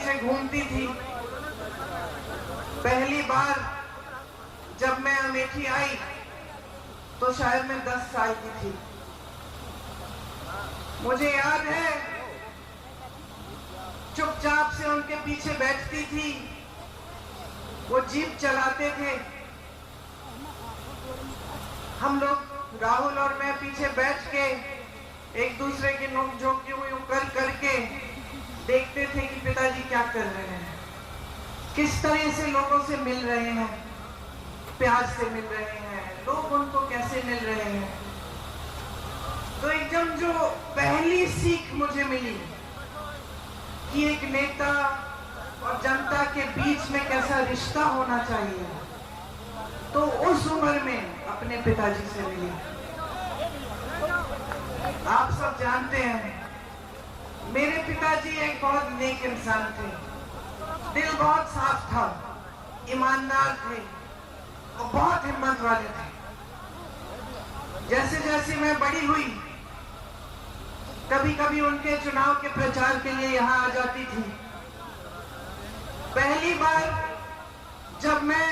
में घूमती थी। पहली बार जब मैं अमेठी आई तो शायद मैं 10 साल की थी। मुझे याद है चुपचाप से उनके पीछे बैठती थी, वो जीप चलाते थे, हम लोग राहुल और मैं पीछे बैठ के एक दूसरे की नोक-झोंक की हुई करके देखते थे कि पिताजी क्या कर रहे हैं, किस तरह से लोगों से मिल रहे हैं, प्यार से मिल रहे हैं, लोग उनको कैसे मिल रहे हैं। तो एकदम जो पहली सीख मुझे मिली कि एक नेता और जनता के बीच में कैसा रिश्ता होना चाहिए, तो उस उम्र में अपने पिताजी से मिली। आप सब जानते हैं मेरे पिताजी एक बहुत नेक इंसान थे, दिल बहुत साफ था, ईमानदार थे और बहुत हिम्मत वाले थे। जैसे जैसे मैं बड़ी हुई कभी कभी उनके चुनाव के प्रचार के लिए यहाँ आ जाती थी। पहली बार जब मैं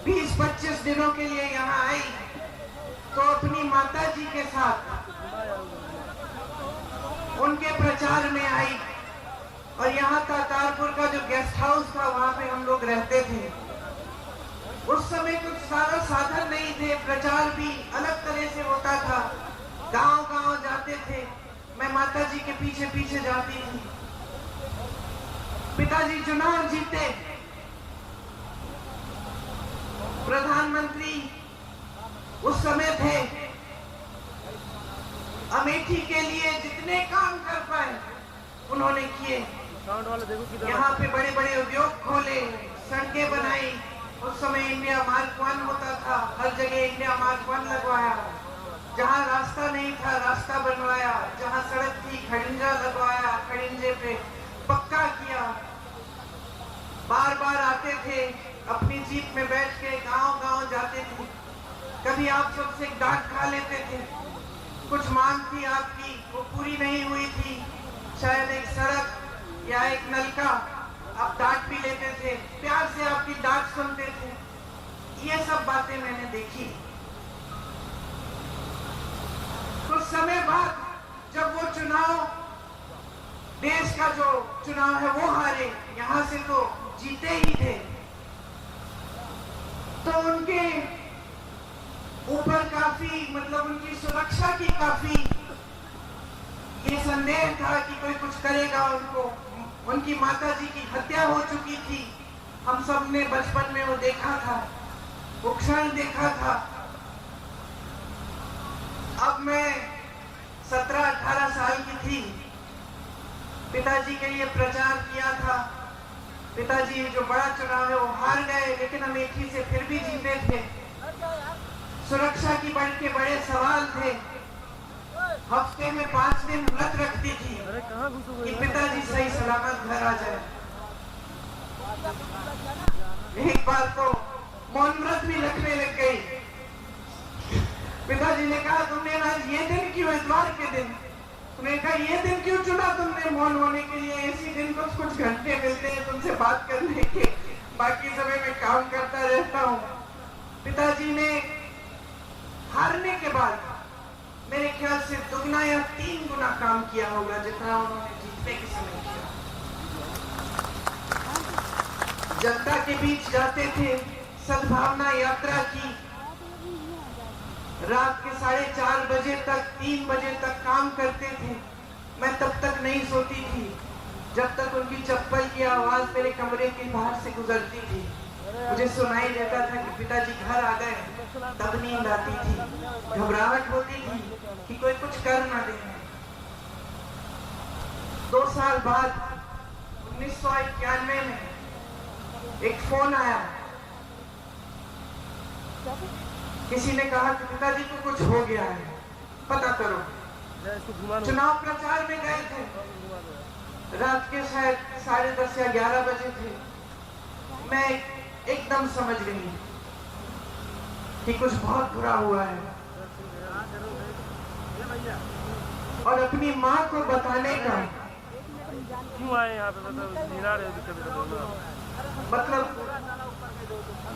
20-25 दिनों के लिए यहाँ आई तो अपनी माता जी के साथ उनके प्रचार में आई और यहाँ का तारपुर का जो गेस्ट हाउस था वहां पे हम लोग रहते थे। उस समय कुछ सारा साधन नहीं थे, प्रचार भी अलग तरह से होता था, गांव-गांव जाते थे, मैं माता जी के पीछे पीछे जाती थी। पिताजी चुनाव जीते, प्रधानमंत्री उस समय थे, अमेठी के लिए जितने काम कर पाए उन्होंने किए। यहाँ पे बड़े बड़े उद्योग खोले, सड़कें बनाई, उस समय इंडिया मार्क 1 होता था, हर जगह इंडिया मार्क 1 लगवाया, जहाँ रास्ता नहीं था रास्ता बनवाया, जहाँ सड़क थी खड़िंजा लगवाया, खड़िंजे पे पक्का किया। बार बार आते थे, अपनी जीप में बैठ के गांव-गांव जाते थे, कभी आप सबसे डांट खा लेते थे, कुछ मांग थी आपकी वो पूरी नहीं हुई थी, शायद एक सड़क या एक नलका, आप डांट भी लेते थे, प्यार से आपकी डांट सुनते थे। ये सब बातें मैंने देखी। कुछ समय बाद जब वो चुनाव, देश का जो चुनाव है वो हारे, यहाँ से तो जीते ही थे, तो उनके ऊपर काफी मतलब उनकी सुरक्षा की काफी ये संदेह था कि कोई कुछ करेगा उनको। उनकी माताजी की हत्या हो चुकी थी, हम सब ने बचपन में वो देखा था, वो क्षण देखा था। अब मैं 17-18 साल की थी, पिताजी के लिए प्रचार किया था। पिताजी जो बड़ा चुनाव है वो हार गए, लेकिन अमेठी से फिर भी जीते थे। सुरक्षा की बड़े सवाल थे। हफ्ते में 5 दिन व्रत रखती थी कि पिताजी सही सलामत घर आ जाए। एक बार तो मौन व्रत भी रखने लग गई। पिताजी ने कहा तुमने आज ये दिन क्यों, इतवार के दिन, उन्होंने कहा ये दिन क्यों चुना तुमने मौन होने के लिए, इसी दिन कुछ घंटे मिलते हैं तुमसे बात करने के, बाकी समय में काम करता रहता हूँ। पिताजी ने हारने के बाद मेरे ख्याल से 2 या 3 गुना काम किया होगा जितना उन्होंने जीतने के समय किया। जनता के बीच जाते थे, सद्भावना यात्रा की, रात के 4:30 बजे तक 3 बजे तक काम करते थे। मैं तब तक नहीं सोती थी जब तक उनकी चप्पल की आवाज मेरे कमरे के बाहर से गुजरती थी। मुझे सुनाई देता था कि पिताजी घर आ गए, तब नींद आती थी, घबराहट होती थी कि कोई कुछ कर ना दे। 2 साल बाद 1991 में एक फोन आया, किसी ने कहा कि पिताजी को कुछ हो गया है, पता करो। चुनाव प्रचार में गए थे, रात के शायद 10:30 या 11 बजे थे। मैं एकदम समझ गई कि कुछ बहुत बुरा हुआ है और अपनी माँ को बताने का क्यों आए यहाँ पे? मतलब नीला रहे मतलब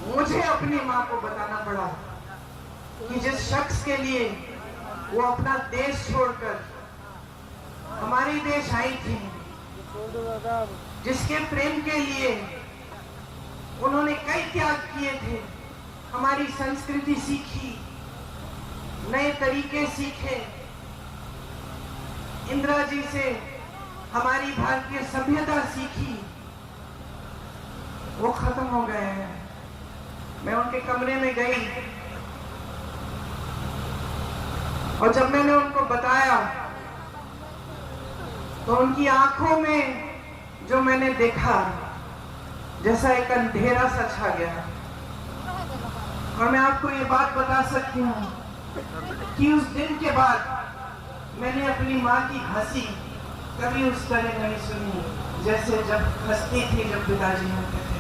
मुझे अपनी माँ को बताना पड़ा कि जिस शख्स के लिए वो अपना देश छोड़कर हमारे देश आई थी, जिसके प्रेम के लिए उन्होंने कई त्याग किए थे, हमारी संस्कृति सीखी, नए तरीके सीखे, इंदिरा जी से हमारी भारतीय सभ्यता सीखी, वो खत्म हो गए हैं। मैं उनके कमरे में गई और जब मैंने उनको बताया तो उनकी आंखों में जो मैंने देखा, जैसा एक अंधेरा सा छा गया। और मैं आपको ये बात बता सकती हूँ कि उस दिन के बाद मैंने अपनी माँ की हंसी कभी उस तरह नहीं सुनी जैसे जब हंसती थी जब पिताजी होते थे।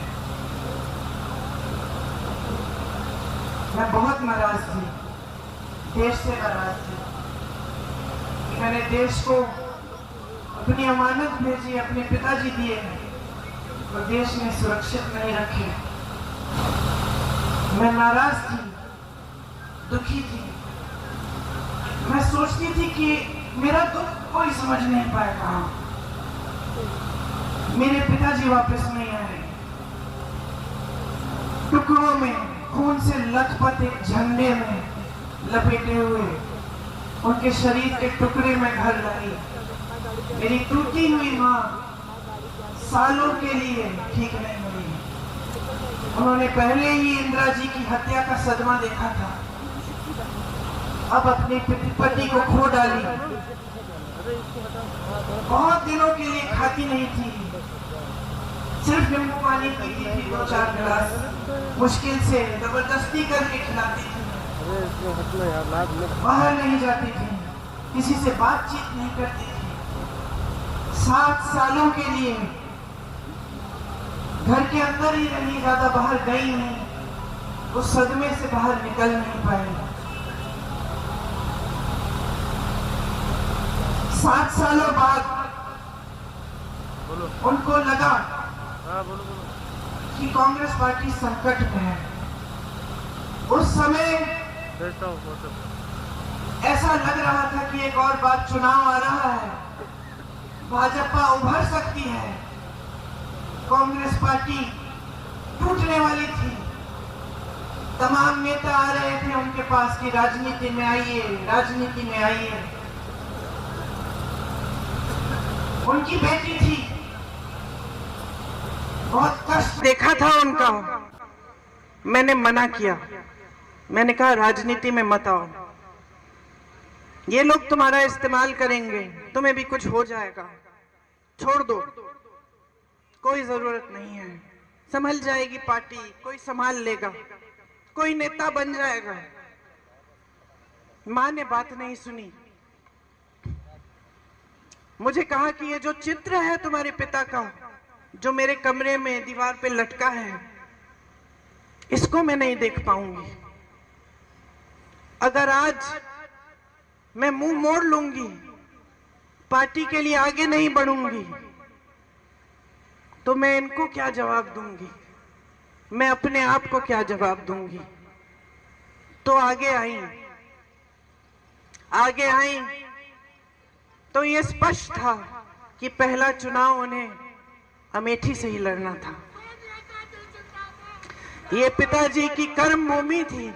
मैं बहुत नाराज थी, देश से नाराज थी कि मैंने देश को अपनी अमानत भेजी, अपने पिताजी दिए और देश में सुरक्षित नहीं रखे। मैं नाराज थी, दुखी थी। मैं सोचती थी कि मेरा दुख कोई समझ नहीं पाएगा, मेरे पिताजी वापस नहीं आए। टुकड़ों में खून से लथपथ एक झंडे में लपेटे हुए उनके शरीर के टुकड़े में घर लाई मेरी टूटी हुई माँ सालों के लिए ठीक नहीं हुई। उन्होंने पहले ही इंदिरा जी की हत्या का सदमा देखा था, अब अपने पति को खो डाली। बहुत दिनों के लिए खाती नहीं थी, सिर्फ नींबू पानी पीती थी, 2-4 गिलास, मुश्किल से जबरदस्ती करके खिलाती थी। बाहर नहीं जाती थी, किसी से बातचीत नहीं करती थी। 7 सालों के लिए घर के अंदर ही रही, ज्यादा बाहर गई नहीं, उस सदमे से बाहर निकल नहीं पाई। 7 सालों बाद उनको लगा कि कांग्रेस पार्टी संकट में है। उस समय ऐसा लग रहा था कि एक और बार चुनाव आ रहा है, भाजपा उभर सकती है, कांग्रेस पार्टी टूटने वाली थी। तमाम नेता आ रहे थे उनके पास कि राजनीति में आइए, राजनीति में आइए। उनकी बेटी थी, बहुत कष्ट देखा था उनका। मैंने मना किया, मैंने कहा राजनीति में मत आओ, ये लोग तुम्हारा इस्तेमाल करेंगे, तुम्हें भी कुछ हो जाएगा, छोड़ दो, कोई जरूरत नहीं है, संभल जाएगी पार्टी, कोई संभाल लेगा, कोई नेता बन जाएगा। मां ने बात नहीं सुनी, मुझे कहा कि ये जो चित्र है तुम्हारे पिता का, जो मेरे कमरे में दीवार पे लटका है, इसको मैं नहीं देख पाऊंगी। अगर आज मैं मुंह मोड़ लूंगी, पार्टी के लिए आगे नहीं बढ़ूंगी, तो मैं इनको क्या जवाब दूंगी, मैं अपने आप को क्या जवाब दूंगी। तो आगे आई तो ये स्पष्ट था कि पहला चुनाव उन्हें अमेठी से ही लड़ना था। ये पिताजी की कर्म भूमि थी।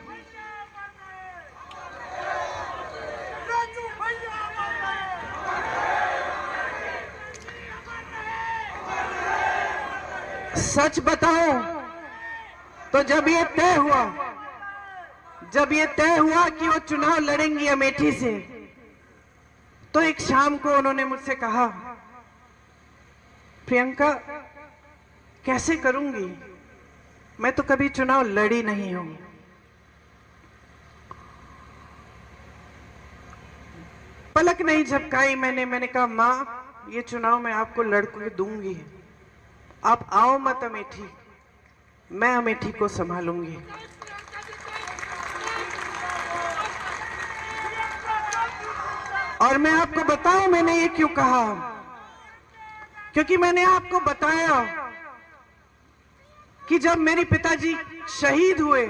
सच बताओ तो जब ये तय हुआ कि वो चुनाव लड़ेंगी अमेठी से, तो एक शाम को उन्होंने मुझसे कहा, प्रियंका कैसे करूंगी, मैं तो कभी चुनाव लड़ी नहीं हूं। पलक नहीं झपकाई मैंने कहा मां, ये चुनाव मैं आपको लड़के दूंगी, आप आओ मत अमेठी, मैं अमेठी को संभालूंगी। और मैं आपको बताऊं मैंने ये क्यों कहा, क्योंकि मैंने आपको बताया कि जब मेरे पिताजी शहीद हुए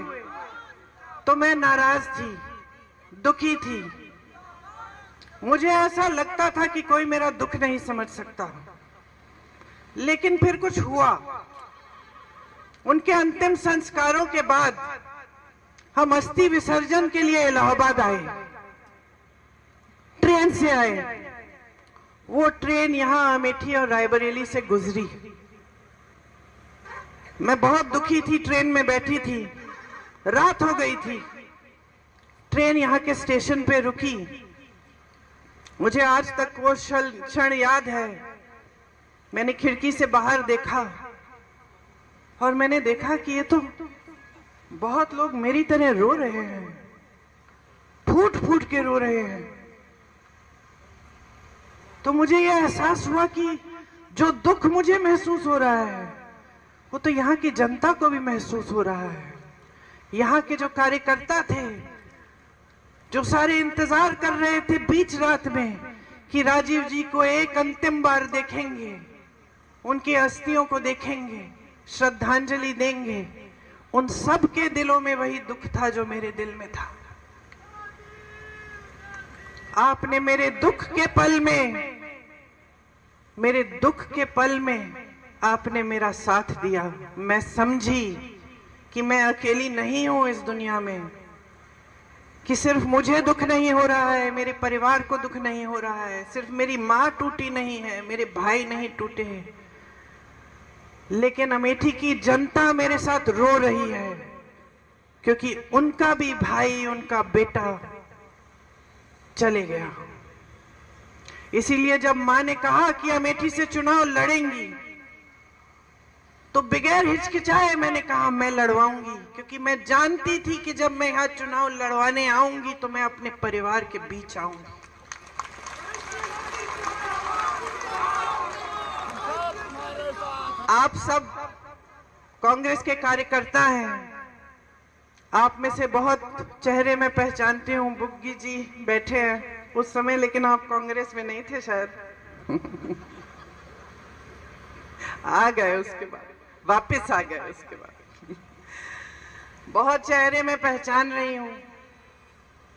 तो मैं नाराज थी, दुखी थी। मुझे ऐसा लगता था कि कोई मेरा दुख नहीं समझ सकता। लेकिन फिर कुछ हुआ। उनके अंतिम संस्कारों के बाद हम अस्थि विसर्जन के लिए इलाहाबाद आए, ट्रेन से आए। वो ट्रेन यहां अमेठी और रायबरेली से गुजरी। मैं बहुत दुखी थी, ट्रेन में बैठी थी, रात हो गई थी। ट्रेन यहाँ के स्टेशन पे रुकी। मुझे आज तक वो क्षण याद है। मैंने खिड़की से बाहर देखा और मैंने देखा कि ये तो बहुत लोग मेरी तरह रो रहे हैं, फूट फूट के रो रहे हैं। तो मुझे ये एहसास हुआ कि जो दुख मुझे महसूस हो रहा है वो तो यहाँ की जनता को भी महसूस हो रहा है। यहाँ के जो कार्यकर्ता थे, जो सारे इंतजार कर रहे थे बीच रात में कि राजीव जी को एक अंतिम बार देखेंगे, उनकी अस्थियों को देखेंगे, श्रद्धांजलि देंगे, उन सब के दिलों में वही दुख था जो मेरे दिल में था। आपने मेरे दुख के पल में आपने मेरा साथ दिया। मैं समझी कि मैं अकेली नहीं हूं इस दुनिया में, कि सिर्फ मुझे दुख नहीं हो रहा है, मेरे परिवार को दुख नहीं हो रहा है, सिर्फ मेरी माँ टूटी नहीं है, मेरे भाई नहीं टूटे हैं, लेकिन अमेठी की जनता मेरे साथ रो रही है, क्योंकि उनका भी भाई, उनका बेटा चले गया। इसीलिए जब माँ ने कहा कि अमेठी से चुनाव लड़ेंगी तो बगैर हिचकिचाए मैंने कहा मैं लड़वाऊंगी, क्योंकि मैं जानती थी कि जब मैं यहाँ चुनाव लड़वाने आऊंगी तो मैं अपने परिवार के बीच आऊंगी। आप सब कांग्रेस के कार्यकर्ता हैं। आप में से बहुत चेहरे मैं पहचानती हूँ। बुग्गी जी बैठे हैं उस समय, लेकिन आप कांग्रेस में नहीं थे शायद। आ गए उसके बाद, वापस आ गए उसके बाद। बहुत चेहरे मैं पहचान रही हूँ।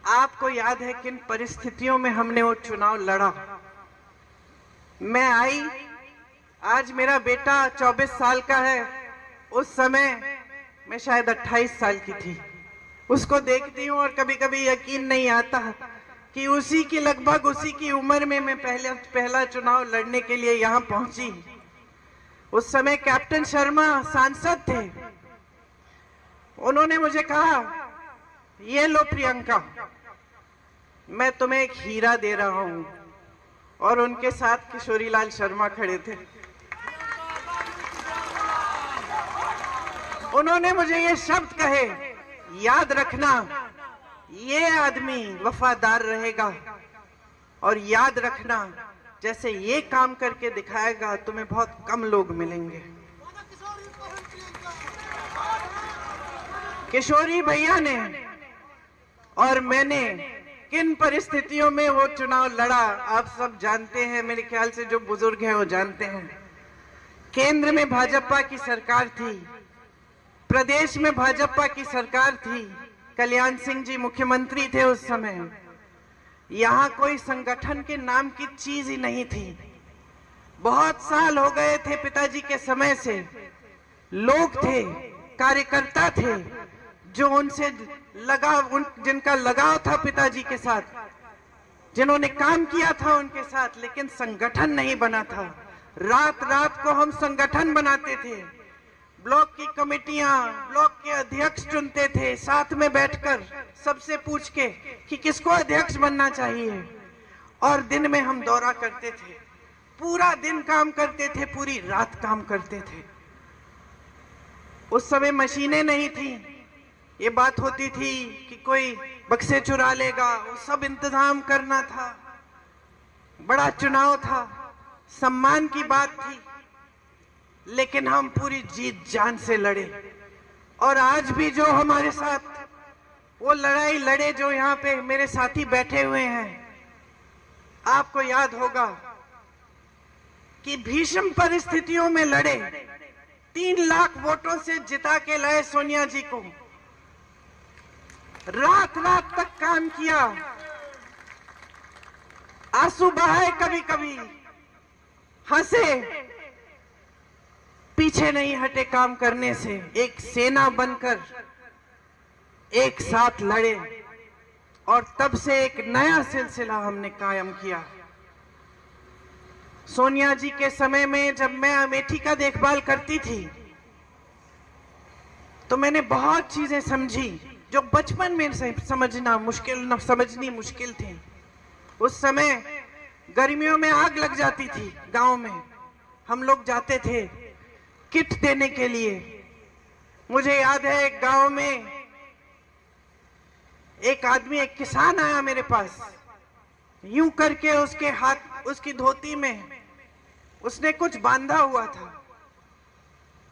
आपको याद है किन परिस्थितियों में हमने वो चुनाव लड़ा। मैं आई, आज मेरा बेटा 24 साल का है, उस समय मैं शायद 28 साल की थी। उसको देखती हूँ और कभी कभी यकीन नहीं आता कि उसी की लगभग उसी की उम्र में मैं पहला चुनाव लड़ने के लिए यहाँ पहुंची। उस समय कैप्टन शर्मा सांसद थे। उन्होंने मुझे कहा, ये लो प्रियंका, मैं तुम्हें एक हीरा दे रहा हूं। और उनके साथ किशोरीलाल शर्मा खड़े थे। उन्होंने मुझे ये शब्द कहे, याद रखना ये आदमी वफादार रहेगा, और याद रखना जैसे ये काम करके दिखाएगा तुम्हें बहुत कम लोग मिलेंगे। किशोरी भैया ने और मैंने किन परिस्थितियों में वो चुनाव लड़ा आप सब जानते हैं। मेरे ख्याल से जो बुजुर्ग हैं वो जानते हैं। केंद्र में भाजपा की सरकार थी, प्रदेश में भाजपा की सरकार थी, कल्याण सिंह जी मुख्यमंत्री थे उस समय। यहाँ कोई संगठन के नाम की चीज ही नहीं थी। बहुत साल हो गए थे पिताजी के समय से। लोग थे, कार्यकर्ता थे जो उनसे जिनका लगाव था पिताजी के साथ, जिन्होंने काम किया था उनके साथ, लेकिन संगठन नहीं बना था। रात रात को हम संगठन बनाते थे, ब्लॉक की कमेटियां, ब्लॉक के अध्यक्ष चुनते थे, साथ में बैठकर सबसे पूछ के कि किसको अध्यक्ष बनना चाहिए। और दिन में हम दौरा करते थे, पूरा दिन काम करते थे, पूरी रात काम करते थे। उस समय मशीनें नहीं थी। ये बात होती थी कि कोई बक्से चुरा लेगा, वो सब इंतजाम करना था। बड़ा चुनाव था, सम्मान की बात थी, लेकिन हम पूरी जीत जान से लड़े। और आज भी जो हमारे साथ वो लड़ाई लड़े, जो यहाँ पे मेरे साथी बैठे हुए हैं, आपको याद होगा कि भीषण परिस्थितियों में लड़े, 3 लाख वोटों से जिता के लाए सोनिया जी को, रात रात तक काम किया, आंसू बहाए, कभी कभी हंसे, पीछे नहीं हटे काम करने से, एक सेना बनकर एक साथ लड़े और तब से एक नया सिलसिला हमने कायम किया। सोनिया जी के समय में जब मैं अमेठी का देखभाल करती थी तो मैंने बहुत चीजें समझी जो बचपन में समझनी मुश्किल थी। उस समय गर्मियों में आग लग जाती थी गांव में, हम लोग जाते थे किट देने के लिए। मुझे याद है एक गांव में एक आदमी, एक किसान आया मेरे पास, यूं करके उसके हाथ, उसकी धोती में उसने कुछ बांधा हुआ था।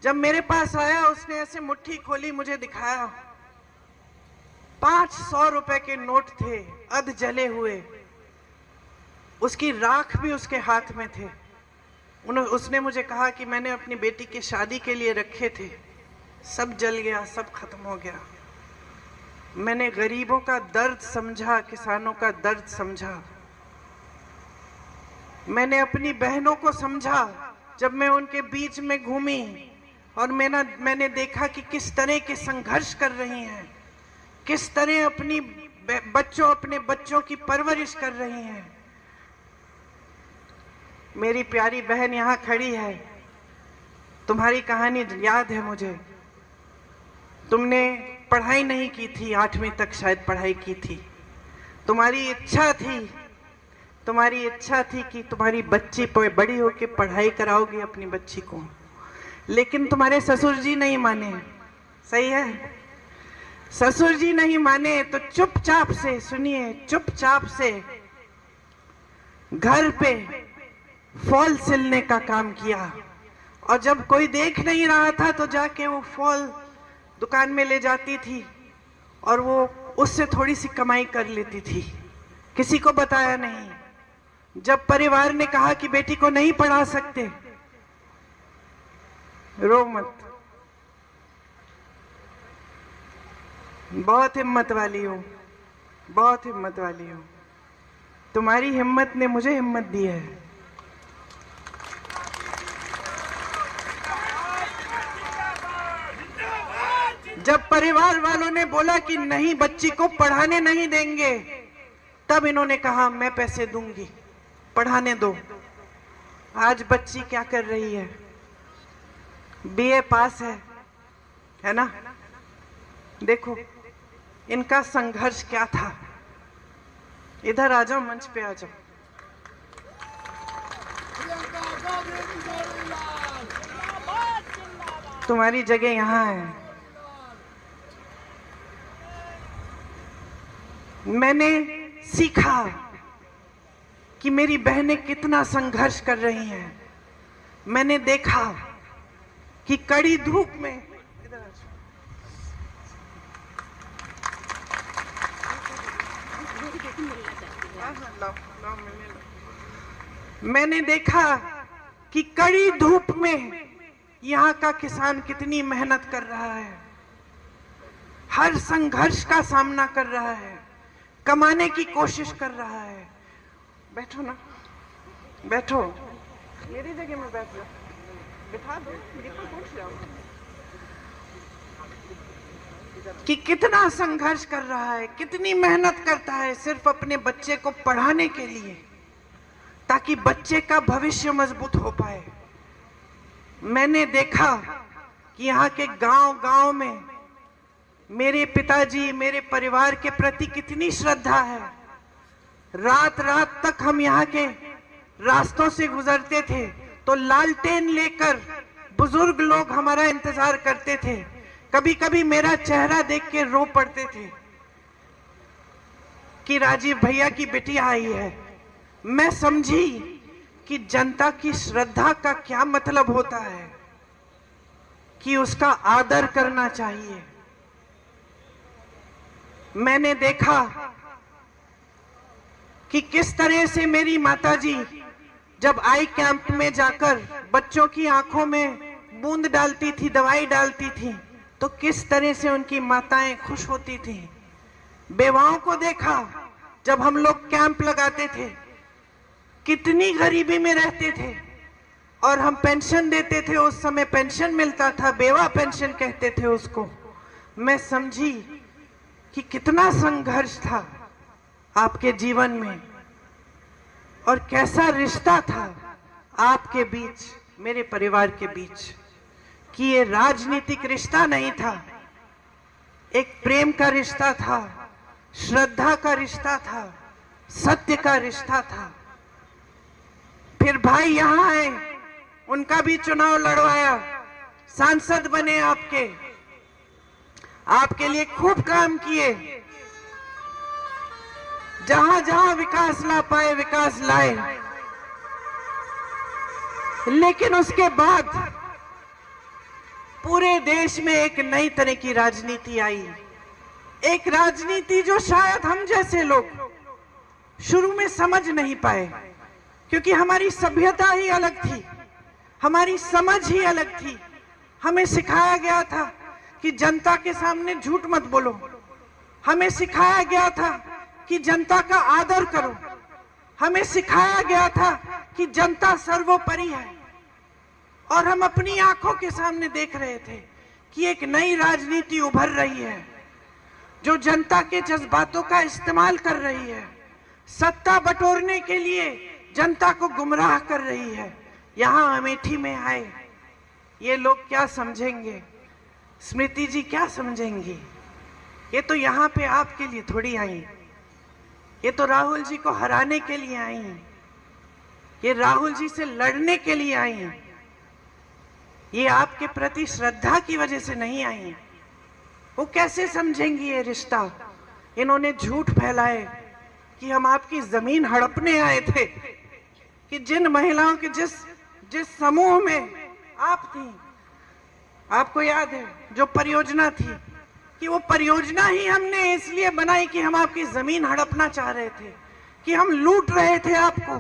जब मेरे पास आया उसने ऐसे मुट्ठी खोली, मुझे दिखाया, 500 रुपए के नोट थे, अध जले हुए, उसकी राख भी उसके हाथ में थे। उसने मुझे कहा कि मैंने अपनी बेटी की शादी के लिए रखे थे, सब जल गया, सब खत्म हो गया। मैंने गरीबों का दर्द समझा, किसानों का दर्द समझा। मैंने अपनी बहनों को समझा जब मैं उनके बीच में घूमी और मैंने देखा कि किस तरह के संघर्ष कर रही हैं, किस तरह अपने बच्चों की परवरिश कर रही हैं। मेरी प्यारी बहन यहाँ खड़ी है, तुम्हारी कहानी याद है मुझे। तुमने पढ़ाई नहीं की थी, 8वीं तक शायद पढ़ाई की थी। तुम्हारी इच्छा थी कि तुम्हारी बच्ची बड़ी होकर पढ़ाई कराओगी अपनी बच्ची को, लेकिन तुम्हारे ससुर जी नहीं माने। सही है, ससुर जी नहीं माने तो चुपचाप से, सुनिए, चुपचाप से घर पे फॉल सिलने का काम किया। और जब कोई देख नहीं रहा था तो जाके वो फॉल दुकान में ले जाती थी और वो उससे थोड़ी सी कमाई कर लेती थी, किसी को बताया नहीं। जब परिवार ने कहा कि बेटी को नहीं पढ़ा सकते, रो मत, बहुत हिम्मत वाली हो, बहुत हिम्मत वाली हो। तुम्हारी हिम्मत ने मुझे हिम्मत दी है। जब परिवार वालों ने बोला कि नहीं, बच्ची को पढ़ाने नहीं देंगे, तब इन्होंने कहा मैं पैसे दूंगी, पढ़ाने दो। आज बच्ची क्या कर रही है? बीए पास है ना? देखो इनका संघर्ष क्या था। इधर आ जाओ, मंच पे आ जाओ। तुम्हारी जगह यहाँ है। मैंने सीखा कि मेरी बहनें कितना संघर्ष कर रही हैं। मैंने देखा कि कड़ी धूप में, मैंने देखा कि कड़ी धूप में यहाँ का किसान कितनी मेहनत कर रहा है, हर संघर्ष का सामना कर रहा है, कमाने की कोशिश कर रहा है। बैठो ना, बैठो, मेरी जगह में बैठ जाओ, बिठा दो, पूछ जाओ कि कितना संघर्ष कर रहा है, कितनी मेहनत करता है सिर्फ अपने बच्चे को पढ़ाने के लिए, ताकि बच्चे का भविष्य मजबूत हो पाए। मैंने देखा कि यहाँ के गांव-गांव में मेरे पिताजी, मेरे परिवार के प्रति कितनी श्रद्धा है। रात रात तक हम यहाँ के रास्तों से गुजरते थे तो लालटेन लेकर बुजुर्ग लोग हमारा इंतजार करते थे। कभी कभी मेरा चेहरा देख के रो पड़ते थे कि राजीव भैया की बिटिया आई है। मैं समझी कि जनता की श्रद्धा का क्या मतलब होता है, कि उसका आदर करना चाहिए। मैंने देखा कि किस तरह से मेरी माताजी जब आई कैंप में जाकर बच्चों की आंखों में बूंद डालती थी, दवाई डालती थी, तो किस तरह से उनकी माताएं खुश होती थी। बेवाओं को देखा जब हम लोग कैंप लगाते थे, कितनी गरीबी में रहते थे, और हम पेंशन देते थे। उस समय पेंशन मिलता था, बेवा पेंशन कहते थे उसको। मैं समझी कि कितना संघर्ष था आपके जीवन में और कैसा रिश्ता था आपके बीच, मेरे परिवार के बीच, कि ये राजनीतिक रिश्ता नहीं था, एक प्रेम का रिश्ता था, श्रद्धा का रिश्ता था, सत्य का रिश्ता था। फिर भाई यहां आए, उनका भी चुनाव लड़वाया, सांसद बने, आपके लिए खूब काम किए, जहां जहां विकास ला पाए विकास लाए। लेकिन उसके बाद पूरे देश में एक नई तरह की राजनीति आई, एक राजनीति जो शायद हम जैसे लोग शुरू में समझ नहीं पाए, क्योंकि हमारी सभ्यता ही अलग थी, हमारी समझ ही अलग थी। हमें सिखाया गया था कि जनता के सामने झूठ मत बोलो, हमें सिखाया गया था कि जनता का आदर करो, हमें सिखाया गया था कि जनता सर्वोपरि है। और हम अपनी आंखों के सामने देख रहे थे कि एक नई राजनीति उभर रही है, जो जनता के जज्बातों का इस्तेमाल कर रही है, सत्ता बटोरने के लिए जनता को गुमराह कर रही है। यहां अमेठी में आए ये लोग क्या समझेंगे, स्मृति जी क्या समझेंगी? ये तो यहाँ पे आपके लिए थोड़ी आई, ये तो राहुल जी को हराने के लिए आई, ये राहुल जी से लड़ने के लिए आई, ये आपके प्रति श्रद्धा की वजह से नहीं आई। वो कैसे समझेंगी ये रिश्ता? इन्होंने झूठ फैलाए कि हम आपकी जमीन हड़पने आए थे, कि जिन महिलाओं के जिस समूह में आप थी, आपको याद है जो परियोजना थी, कि वो परियोजना ही हमने इसलिए बनाई कि हम आपकी जमीन हड़पना चाह रहे थे, कि हम लूट रहे थे आपको,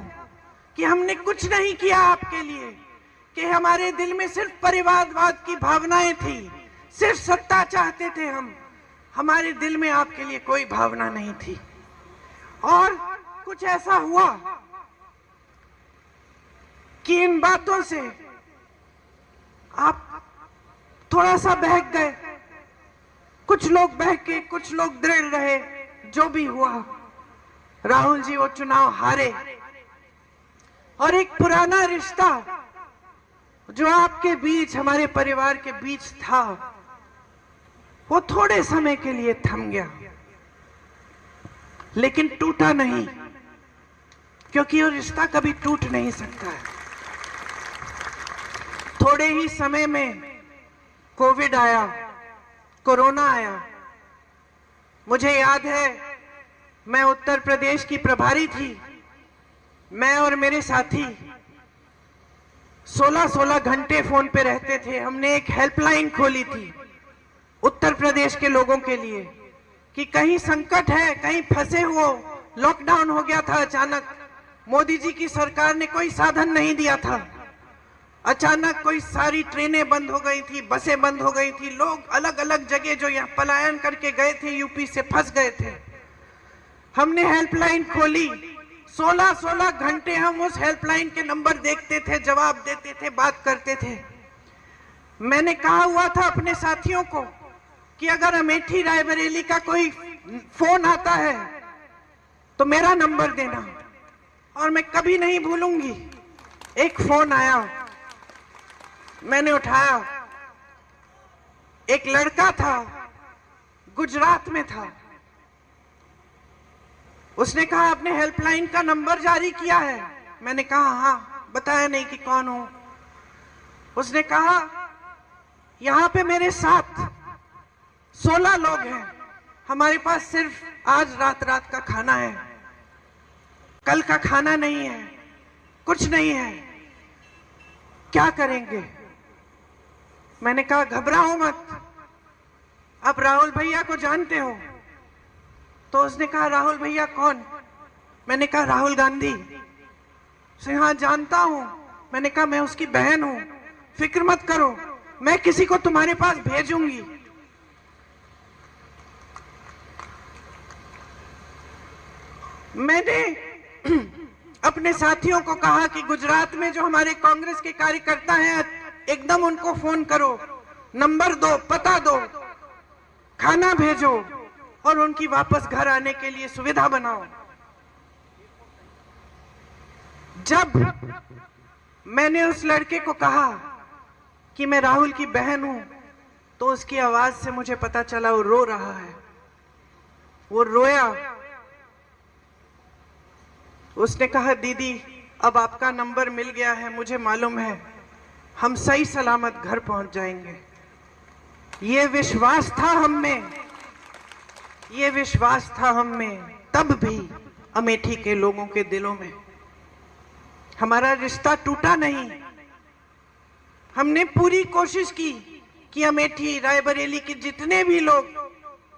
कि हमने कुछ नहीं किया आपके लिए, कि हमारे दिल में सिर्फ परिवारवाद की भावनाएं थी, सिर्फ सत्ता चाहते थे हम, हमारे दिल में आपके लिए कोई भावना नहीं थी। और कुछ ऐसा हुआ कि इन बातों से आप थोड़ा सा बहक गए, कुछ लोग बहके, कुछ लोग दृढ़ रहे। जो भी हुआ, राहुल जी वो चुनाव हारे, और एक पुराना रिश्ता जो आपके बीच, हमारे परिवार के बीच था, वो थोड़े समय के लिए थम गया, लेकिन टूटा नहीं, क्योंकि वो रिश्ता कभी टूट नहीं सकता है। थोड़े ही समय में कोविड आया, कोरोना आया। मुझे याद है, मैं उत्तर प्रदेश की प्रभारी थी, मैं और मेरे साथी 16-16 घंटे फोन पे रहते थे। हमने एक हेल्पलाइन खोली थी उत्तर प्रदेश के लोगों के लिए, कि कहीं संकट है, कहीं फंसे हो, लॉकडाउन हो गया था अचानक, मोदी जी की सरकार ने कोई साधन नहीं दिया था, अचानक कोई सारी ट्रेनें बंद हो गई थी, बसें बंद हो गई थी, लोग अलग अलग जगह जो यहाँ पलायन करके गए थे, यूपी से फंस गए थे। हमने हेल्पलाइन खोली, 16-16 घंटे हम उस हेल्पलाइन के नंबर देखते थे, जवाब देते थे, बात करते थे। मैंने कहा हुआ था अपने साथियों को कि अगर अमेठी रायबरेली का कोई फोन आता है तो मेरा नंबर देना, और मैं कभी नहीं भूलूंगी। एक फोन आया, मैंने उठाया, एक लड़का था, गुजरात में था। उसने कहा आपने हेल्पलाइन का नंबर जारी किया है? मैंने कहा हाँ, बताया नहीं कि कौन हो। उसने कहा यहां पे मेरे साथ 16 लोग हैं, हमारे पास सिर्फ आज रात का खाना है, कल का खाना नहीं है, कुछ नहीं है, क्या करेंगे? मैंने कहा घबराओ मत, आप राहुल भैया को जानते हो? तो उसने कहा राहुल भैया कौन? मैंने कहा राहुल गांधी। उसे हाँ जानता हूं। मैंने कहा मैं उसकी बहन हूं, फिक्र मत करो, मैं किसी को तुम्हारे पास भेजूंगी। मैंने अपने साथियों को कहा कि गुजरात में जो हमारे कांग्रेस के कार्यकर्ता हैं, एकदम उनको फोन करो, नंबर दो, पता दो, खाना भेजो और उनकी वापस घर आने के लिए सुविधा बनाओ। जब मैंने उस लड़के को कहा कि मैं राहुल की बहन हूं, तो उसकी आवाज से मुझे पता चला वो रो रहा है। वो रोया। उसने कहा दीदी अब आपका नंबर मिल गया है, मुझे मालूम है हम सही सलामत घर पहुंच जाएंगे। ये विश्वास था हम में, ये विश्वास था हम में तब भी अमेठी के लोगों के दिलों में। हमारा रिश्ता टूटा नहीं। हमने पूरी कोशिश की कि अमेठी रायबरेली के जितने भी लोग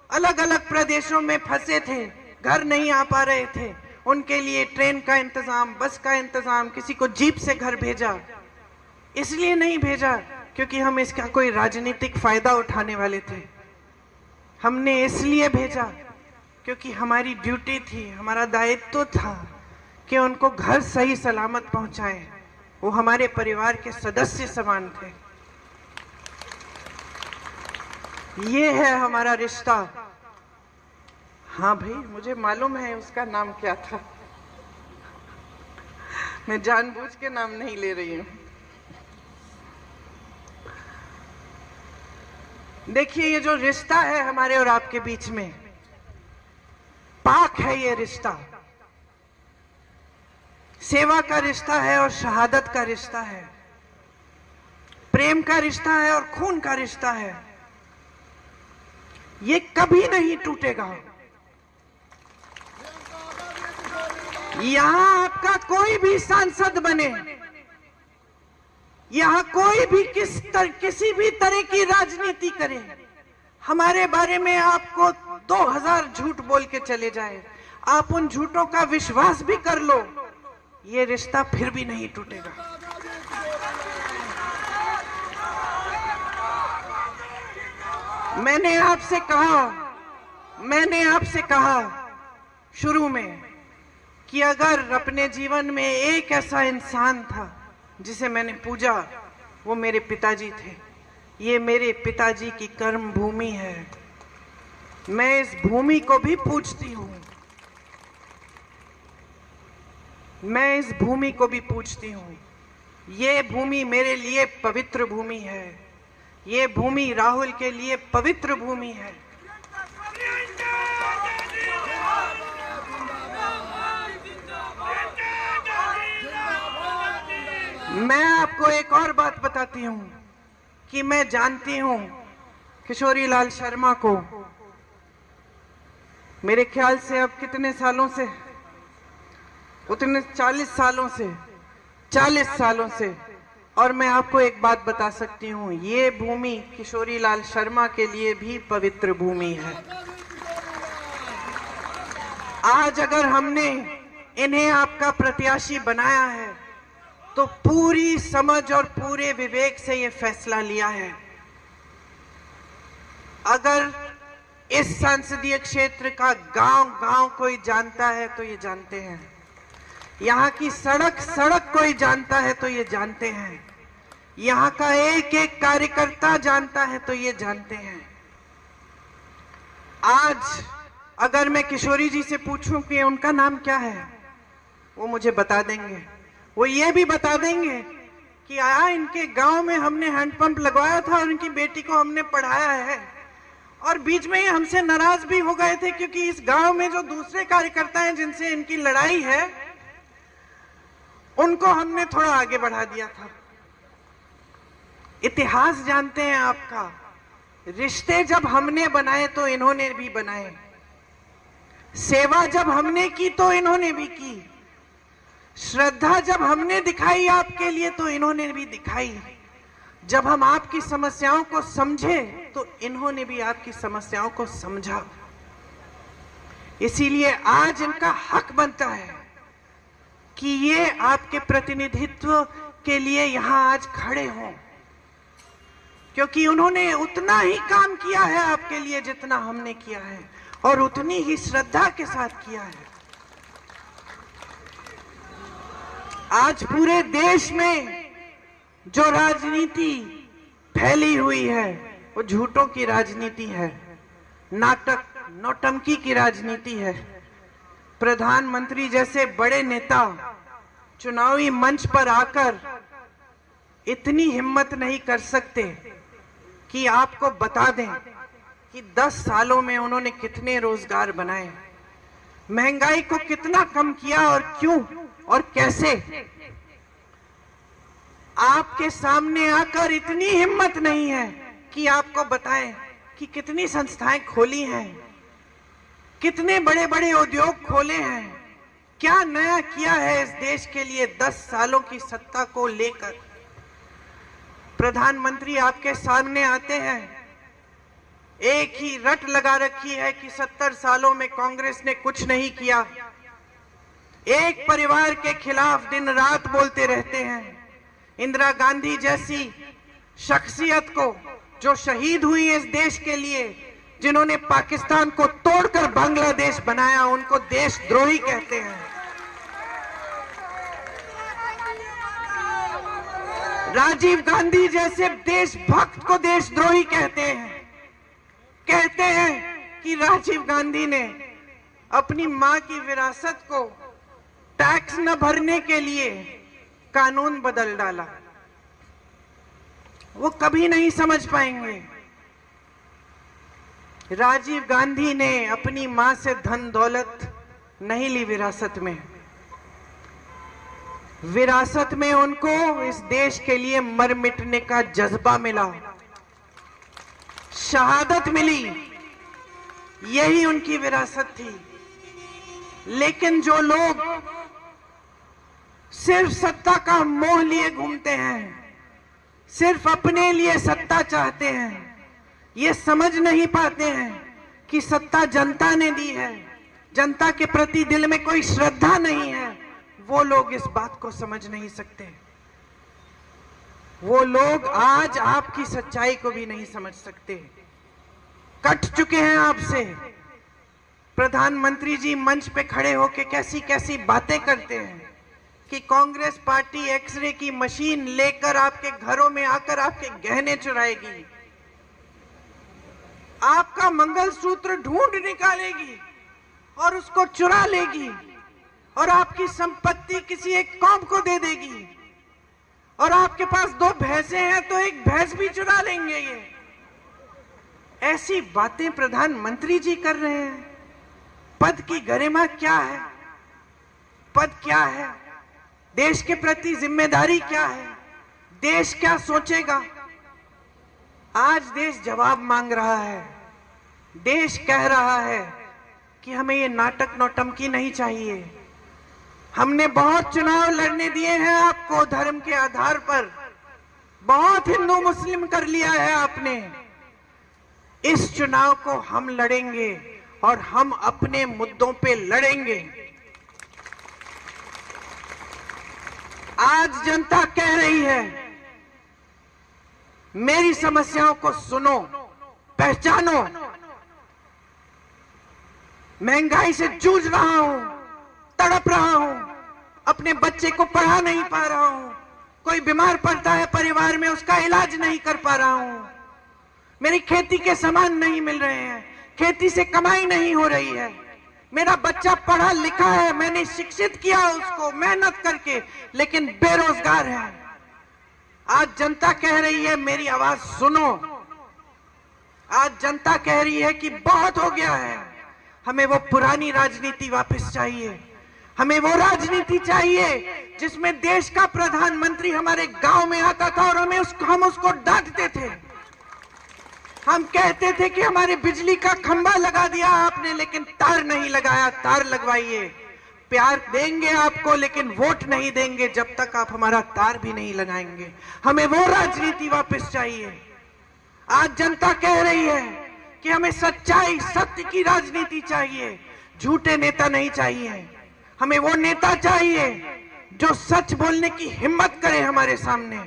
अलग अलग प्रदेशों में फंसे थे, घर नहीं आ पा रहे थे, उनके लिए ट्रेन का इंतजाम, बस का इंतजाम, किसी को जीप से घर भेजा। इसलिए नहीं भेजा क्योंकि हम इसका कोई राजनीतिक फायदा उठाने वाले थे। हमने इसलिए भेजा क्योंकि हमारी ड्यूटी थी, हमारा दायित्व था कि उनको घर सही सलामत पहुंचाएं। वो हमारे परिवार के सदस्य समान थे। ये है हमारा रिश्ता। हाँ भाई, मुझे मालूम है उसका नाम क्या था, मैं जानबूझ के नाम नहीं ले रही हूं। देखिए ये जो रिश्ता है हमारे और आपके बीच में, पाक है ये रिश्ता। सेवा का रिश्ता है और शहादत का रिश्ता है, प्रेम का रिश्ता है और खून का रिश्ता है। ये कभी नहीं टूटेगा। यहां आपका कोई भी सांसद बने, यहां कोई भी किसी भी तरह की राजनीति करे, हमारे बारे में आपको 2000 झूठ बोल के चले जाए, आप उन झूठों का विश्वास भी कर लो, ये रिश्ता फिर भी नहीं टूटेगा। मैंने आपसे कहा शुरू में कि अगर अपने जीवन में एक ऐसा इंसान था जिसे मैंने पूजा, वो मेरे पिताजी थे। ये मेरे पिताजी की कर्म भूमि है। मैं इस भूमि को भी पूजती हूँ, मैं इस भूमि को भी पूजती हूँ। ये भूमि मेरे लिए पवित्र भूमि है, ये भूमि राहुल के लिए पवित्र भूमि है। मैं आपको एक और बात बताती हूँ कि मैं जानती हूँ किशोरी लाल शर्मा को, मेरे ख्याल से अब कितने सालों से, उतने 40 सालों से। और मैं आपको एक बात बता सकती हूँ, ये भूमि किशोरी लाल शर्मा के लिए भी पवित्र भूमि है। आज अगर हमने इन्हें आपका प्रत्याशी बनाया है तो पूरी समझ और पूरे विवेक से ये फैसला लिया है। अगर इस संसदीय क्षेत्र का गांव-गांव कोई जानता है तो ये जानते हैं, यहाँ की सड़क कोई जानता है तो ये जानते हैं, यहाँ का एक एक कार्यकर्ता जानता है तो ये जानते हैं। आज अगर मैं किशोरी जी से पूछूं कि उनका नाम क्या है, वो मुझे बता देंगे। वो ये भी बता देंगे कि इनके गांव में हमने हैंडपंप लगवाया था और इनकी बेटी को हमने पढ़ाया है, और बीच में ही हमसे नाराज भी हो गए थे क्योंकि इस गांव में जो दूसरे कार्यकर्ता हैं जिनसे इनकी लड़ाई है, उनको हमने थोड़ा आगे बढ़ा दिया था। इतिहास जानते हैं आपका। रिश्ते जब हमने बनाए तो इन्होंने भी बनाए, सेवा जब हमने की तो इन्होंने भी की, श्रद्धा जब हमने दिखाई आपके लिए तो इन्होंने भी दिखाई, जब हम आपकी समस्याओं को समझे तो इन्होंने भी आपकी समस्याओं को समझा। इसीलिए आज इनका हक बनता है कि ये आपके प्रतिनिधित्व के लिए यहां आज खड़े हों, क्योंकि उन्होंने उतना ही काम किया है आपके लिए जितना हमने किया है, और उतनी ही श्रद्धा के साथ किया है। आज पूरे देश में जो राजनीति फैली हुई है वो झूठों की राजनीति है, नाटक नौटंकी की राजनीति है। प्रधानमंत्री जैसे बड़े नेता चुनावी मंच पर आकर इतनी हिम्मत नहीं कर सकते कि आपको बता दें कि 10 सालों में उन्होंने कितने रोजगार बनाए, महंगाई को कितना कम किया और क्यों और कैसे। आपके सामने आकर इतनी हिम्मत नहीं है कि आपको बताएं कि कितनी संस्थाएं खोली हैं, कितने बड़े बड़े उद्योग खोले हैं, क्या नया किया है इस देश के लिए 10 सालों की सत्ता को लेकर। प्रधानमंत्री आपके सामने आते हैं, एक ही रट लगा रखी है कि 70 सालों में कांग्रेस ने कुछ नहीं किया, एक परिवार के खिलाफ दिन रात बोलते रहते हैं। इंदिरा गांधी जैसी शख्सियत को जो शहीद हुई इस देश के लिए, जिन्होंने पाकिस्तान को तोड़कर बांग्लादेश बनाया, उनको देशद्रोही कहते हैं। राजीव गांधी जैसे देशभक्त को देशद्रोही कहते हैं। कहते हैं कि राजीव गांधी ने अपनी मां की विरासत को टैक्स न भरने के लिए कानून बदल डाला। वो कभी नहीं समझ पाएंगे। राजीव गांधी ने अपनी मां से धन दौलत नहीं ली विरासत में। विरासत में उनको इस देश के लिए मर मिटने का जज्बा मिला, शहादत मिली, यही उनकी विरासत थी। लेकिन जो लोग सिर्फ सत्ता का मोह लिए घूमते हैं, सिर्फ अपने लिए सत्ता चाहते हैं, ये समझ नहीं पाते हैं कि सत्ता जनता ने दी है, जनता के प्रति दिल में कोई श्रद्धा नहीं है, वो लोग इस बात को समझ नहीं सकते। वो लोग आज आपकी सच्चाई को भी नहीं समझ सकते, कट चुके हैं आपसे। प्रधानमंत्री जी मंच पे खड़े होकर कैसी कैसी बातें करते हैं कि कांग्रेस पार्टी एक्सरे की मशीन लेकर आपके घरों में आकर आपके गहने चुराएगी, आपका मंगलसूत्र ढूंढ निकालेगी और उसको चुरा लेगी, और आपकी संपत्ति किसी एक कौम को दे देगी, और आपके पास 2 भैंसे हैं तो एक भैंस भी चुरा लेंगे। ये ऐसी बातें प्रधानमंत्री जी कर रहे हैं। पद की गरिमा क्या है? पद क्या है? देश के प्रति जिम्मेदारी क्या है? देश क्या सोचेगा? आज देश जवाब मांग रहा है। देश कह रहा है कि हमें ये नाटक नौटंकी नहीं चाहिए। हमने बहुत चुनाव लड़ने दिए हैं आपको धर्म के आधार पर, बहुत हिंदू मुस्लिम कर लिया है आपने। इस चुनाव को हम लड़ेंगे और हम अपने मुद्दों पे लड़ेंगे। आज जनता कह रही है, मेरी समस्याओं को सुनो, पहचानो। महंगाई से जूझ रहा हूं, तड़प रहा हूं, अपने बच्चे को पढ़ा नहीं पा रहा हूं, कोई बीमार पड़ता है परिवार में उसका इलाज नहीं कर पा रहा हूं, मेरी खेती के सामान नहीं मिल रहे हैं, खेती से कमाई नहीं हो रही है, मेरा बच्चा पढ़ा लिखा है, मैंने शिक्षित किया उसको मेहनत करके, लेकिन बेरोजगार है। आज जनता कह रही है मेरी आवाज सुनो। आज जनता कह रही है कि बहुत हो गया है, हमें वो पुरानी राजनीति वापस चाहिए। हमें वो राजनीति चाहिए जिसमें देश का प्रधानमंत्री हमारे गांव में आता था और हम उसको डांटते थे। हम कहते थे कि हमारे बिजली का खंभा लगा दिया आपने, लेकिन तार नहीं लगाया, तार लगवाइए। प्यार देंगे आपको लेकिन वोट नहीं देंगे जब तक आप हमारा तार भी नहीं लगाएंगे। हमें वो राजनीति वापस चाहिए। आज जनता कह रही है कि हमें सच्चाई सत्य की राजनीति चाहिए, झूठे नेता नहीं चाहिए। हमें वो नेता चाहिए जो सच बोलने की हिम्मत करे हमारे सामने।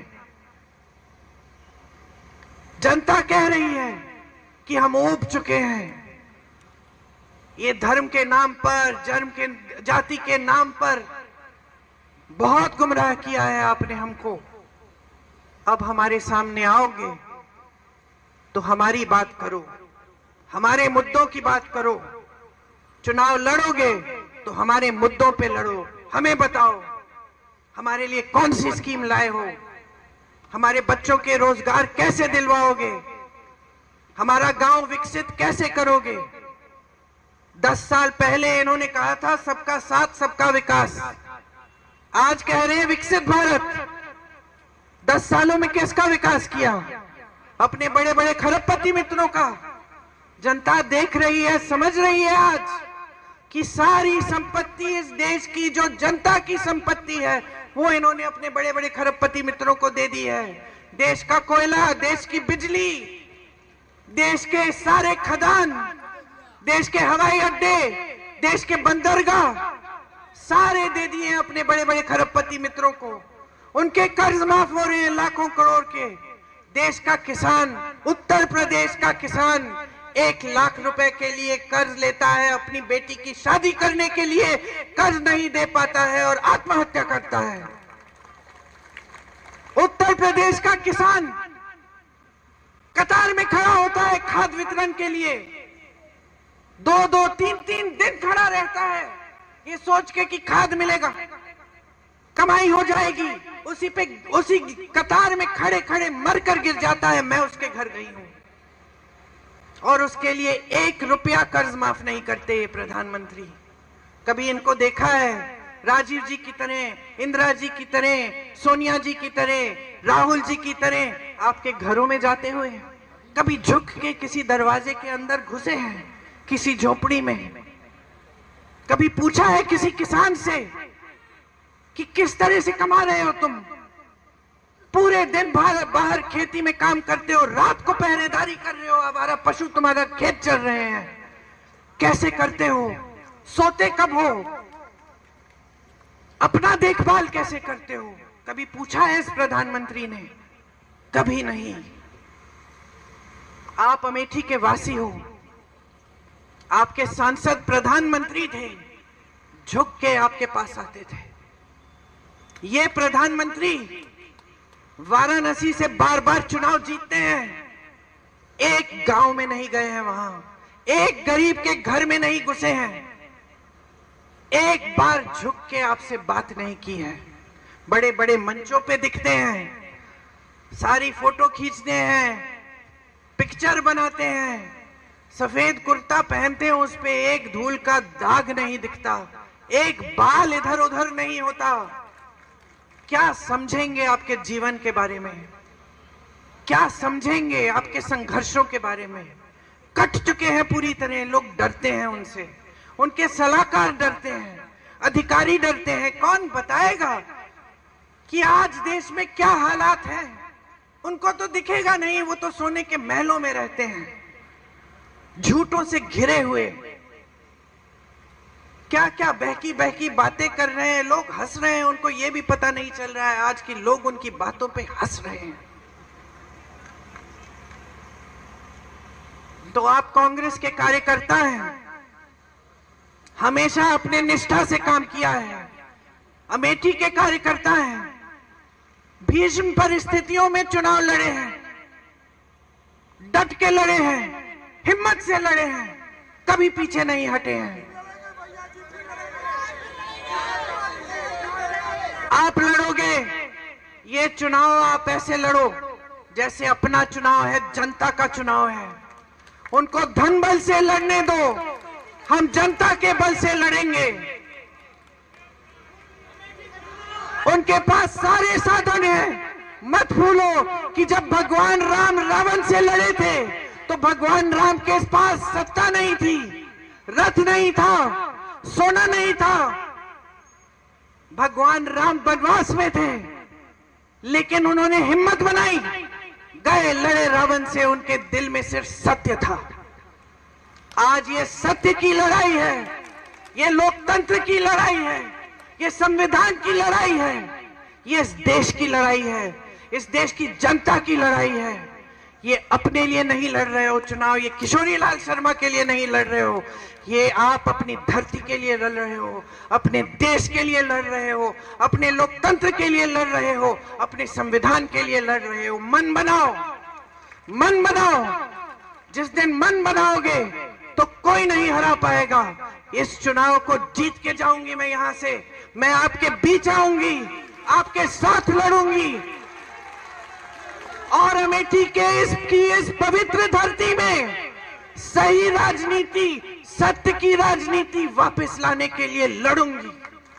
जनता कह रही है कि हम ऊब चुके हैं। ये धर्म के नाम पर, जाति के नाम पर बहुत गुमराह किया है आपने हमको। अब हमारे सामने आओगे तो हमारी बात करो, हमारे मुद्दों की बात करो। चुनाव लड़ोगे तो हमारे मुद्दों पे लड़ो। हमें बताओ हमारे लिए कौन सी स्कीम लाए हो, हमारे बच्चों के रोजगार कैसे दिलवाओगे, हमारा गांव विकसित कैसे करोगे। 10 साल पहले इन्होंने कहा था सबका साथ सबका विकास, आज कह रहे हैं विकसित भारत। 10 सालों में किसका विकास किया? अपने बड़े बड़े खरबपति मित्रों का। जनता देख रही है, समझ रही है आज कि सारी संपत्ति इस देश की जो जनता की संपत्ति है वो इन्होंने अपने बड़े बड़े खरबपति मित्रों को दे दी है। देश का कोयला, देश की बिजली, देश के सारे खदान, देश के हवाई अड्डे, देश के बंदरगाह सारे दे दिए हैं अपने बड़े बड़े खरबपति मित्रों को। उनके कर्ज माफ हो रहे हैं लाखों करोड़ के। देश का किसान, उत्तर प्रदेश का किसान 1 लाख रुपए के लिए कर्ज लेता है, अपनी बेटी की शादी करने के लिए कर्ज नहीं दे पाता है और आत्महत्या करता है। उत्तर प्रदेश का किसान कतार में खड़ा होता है खाद वितरण के लिए, 2-2, 3-3 दिन खड़ा रहता है ये सोच के कि खाद मिलेगा, कमाई हो जाएगी। उसी कतार में खड़े खड़े मरकर गिर जाता है। मैं उसके घर गई हूं और उसके लिए 1 रुपया कर्ज माफ नहीं करते ये प्रधानमंत्री। कभी इनको देखा है राजीव जी की तरह, इंदिरा जी की तरह, सोनिया जी की तरह, राहुल जी की तरह आपके घरों में जाते हुए? कभी झुक के किसी दरवाजे के अंदर घुसे हैं, किसी झोपड़ी में? कभी पूछा है किसी किसान से कि किस तरह से कमा रहे हो तुम? पूरे दिन बाहर खेती में काम करते हो, रात को पहरेदारी कर रहे हो, हमारा पशु तुम्हारा खेत चल रहे हैं, कैसे करते हो? सोते कब हो? अपना देखभाल कैसे करते हो? कभी पूछा है इस प्रधानमंत्री ने? कभी नहीं। आप अमेठी के वासी हो, आपके सांसद प्रधानमंत्री थे, झुक के आपके पास आते थे। ये प्रधानमंत्री वाराणसी से बार बार चुनाव जीतते हैं, एक गांव में नहीं गए हैं, वहां एक गरीब के घर में नहीं घुसे हैं, एक बार झुक के आपसे बात नहीं की है। बड़े बड़े मंचों पे दिखते हैं, सारी फोटो खींचते हैं, पिक्चर बनाते हैं, सफेद कुर्ता पहनते हैं, उस पे एक धूल का दाग नहीं दिखता, एक बाल इधर उधर नहीं होता। क्या समझेंगे आपके जीवन के बारे में? क्या समझेंगे आपके संघर्षों के बारे में? कट चुके हैं पूरी तरह। लोग डरते हैं उनसे, उनके सलाहकार डरते हैं, अधिकारी डरते हैं। कौन बताएगा कि आज देश में क्या हालात हैं? उनको तो दिखेगा नहीं, वो तो सोने के महलों में रहते हैं, झूठों से घिरे हुए। क्या क्या बहकी बहकी बातें कर रहे हैं, लोग हंस रहे हैं, उनको ये भी पता नहीं चल रहा है आज कि लोग उनकी बातों पे हंस रहे हैं। तो आप कांग्रेस के कार्यकर्ता हैं, हमेशा अपने निष्ठा से काम किया है। अमेठी के कार्यकर्ता हैं, भीषण परिस्थितियों में चुनाव लड़े हैं, डट के लड़े हैं, हिम्मत से लड़े हैं, कभी पीछे नहीं हटे हैं। आप लड़ोगे ये चुनाव, आप ऐसे लड़ो जैसे अपना चुनाव है, जनता का चुनाव है। उनको धन बल से लड़ने दो, हम जनता के बल से लड़ेंगे। उनके पास सारे साधन हैं। मत भूलो कि जब भगवान राम रावण से लड़े थे तो भगवान राम के पास सत्ता नहीं थी, रथ नहीं था, सोना नहीं था। भगवान राम वनवास में थे, लेकिन उन्होंने हिम्मत बनाई, गए लड़े रावण से। उनके दिल में सिर्फ सत्य था। आज ये सत्य की लड़ाई है, ये लोकतंत्र की लड़ाई है, ये संविधान की लड़ाई है, ये इस देश की लड़ाई है, इस देश की जनता की लड़ाई है। ये अपने लिए नहीं लड़ रहे हो चुनाव, ये किशोरी लाल शर्मा के लिए नहीं लड़ रहे हो, ये आप अपनी धरती के लिए लड़ रहे हो, अपने देश के लिए लड़ रहे हो, अपने लोकतंत्र के लिए लड़ रहे हो, अपने संविधान के लिए लड़ रहे हो। मन बनाओ, मन बनाओ। जिस दिन मन बनाओगे तो कोई नहीं हरा पाएगा। इस चुनाव को जीत के जाऊंगी मैं यहां से, मैं आपके बीच आऊंगी, आपके साथ लड़ूंगी और अमेठी के इस पवित्र धरती में सही राजनीति, सत्य की राजनीति वापस लाने के लिए लड़ूंगी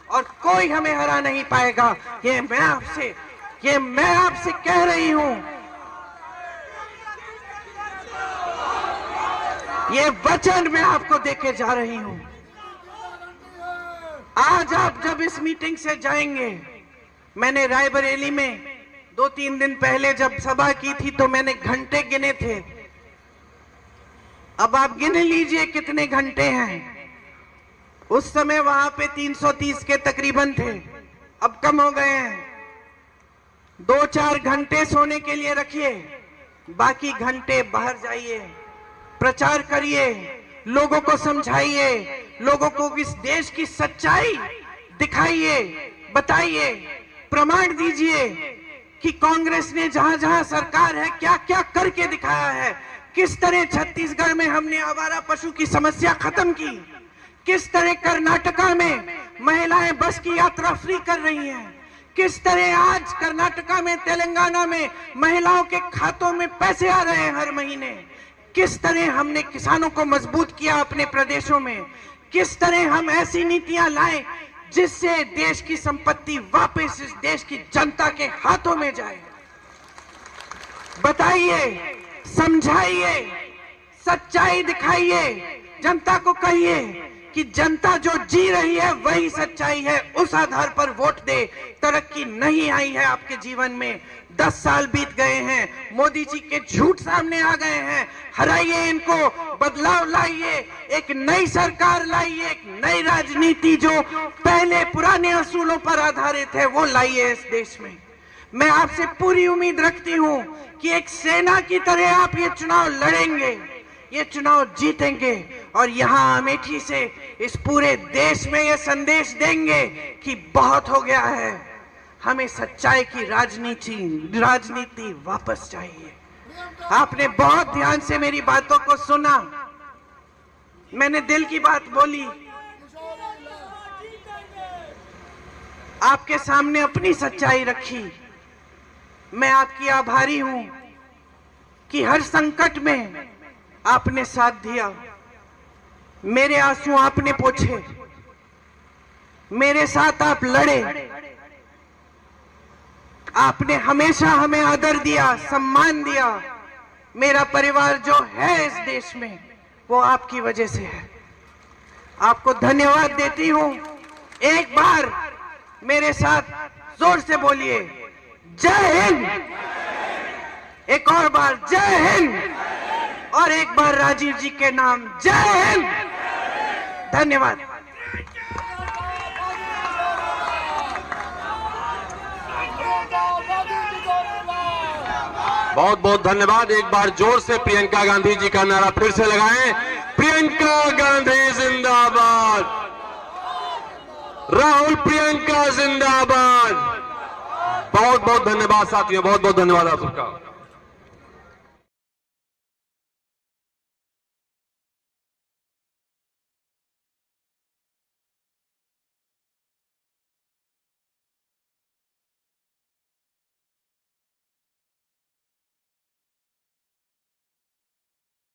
और कोई हमें हरा नहीं पाएगा। ये मैं आपसे कह रही हूं। ये वचन मैं आपको देके जा रही हूं। आज आप जब इस मीटिंग से जाएंगे, मैंने रायबरेली में 2-3 दिन पहले जब सभा की थी तो मैंने घंटे गिने थे। अब आप गिन लीजिए कितने घंटे हैं। उस समय वहां पे 330 के तकरीबन थे, अब कम हो गए हैं। 2-4 घंटे सोने के लिए रखिए, बाकी घंटे बाहर जाइए, प्रचार करिए, लोगों को समझाइए, लोगों को इस देश की सच्चाई दिखाइए, बताइए, प्रमाण दीजिए कि कांग्रेस ने जहां जहां सरकार है क्या क्या करके दिखाया है। किस तरह छत्तीसगढ़ में हमने आवारा पशु की समस्या खत्म की, किस तरह कर्नाटका में महिलाएं बस की यात्रा फ्री कर रही हैं, किस तरह आज कर्नाटका में, तेलंगाना में महिलाओं के खातों में पैसे आ रहे हैं हर महीने, किस तरह हमने किसानों को मजबूत किया अपने प्रदेशों में, किस तरह हम ऐसी नीतियां लाए जिससे देश की संपत्ति वापस इस देश की जनता के हाथों में जाए। बताइए, समझाइए, सच्चाई दिखाइए, जनता को कहिए कि जनता जो जी रही है वही सच्चाई है, उस आधार पर वोट दे। तरक्की नहीं आई है आपके जीवन में, 10 साल बीत गए हैं, मोदी जी के झूठ सामने आ गए हैं। हराइए इनको, बदलाव लाइए, एक नई सरकार लाइए, एक नई राजनीति जो पहले पुराने असूलों पर आधारित है वो लाइए इस देश में। मैं आपसे पूरी उम्मीद रखती हूं कि एक सेना की तरह आप ये चुनाव लड़ेंगे, ये चुनाव जीतेंगे और यहाँ अमेठी से इस पूरे देश में ये संदेश देंगे कि बहुत हो गया है, हमें सच्चाई की राजनीति वापस चाहिए। आपने बहुत ध्यान से मेरी बातों को सुना, मैंने दिल की बात बोली, आपके सामने अपनी सच्चाई रखी। मैं आपकी आभारी हूं कि हर संकट में आपने साथ दिया, मेरे आंसू आपने पोंछे, मेरे साथ आप लड़े, आपने हमेशा हमें आदर दिया, सम्मान दिया। मेरा परिवार जो है इस देश में वो आपकी वजह से है। आपको धन्यवाद देती हूं। एक बार मेरे साथ जोर से बोलिए, जय हिंद। एक और बार जय हिंद और एक बार राजीव जी के नाम जय हिंद। धन्यवाद। बहुत बहुत धन्यवाद। एक बार जोर से प्रियंका गांधी जी का नारा फिर से लगाएं। प्रियंका गांधी जिंदाबाद, राहुल प्रियंका जिंदाबाद। बहुत बहुत धन्यवाद साथियों, बहुत बहुत धन्यवाद आप सबका।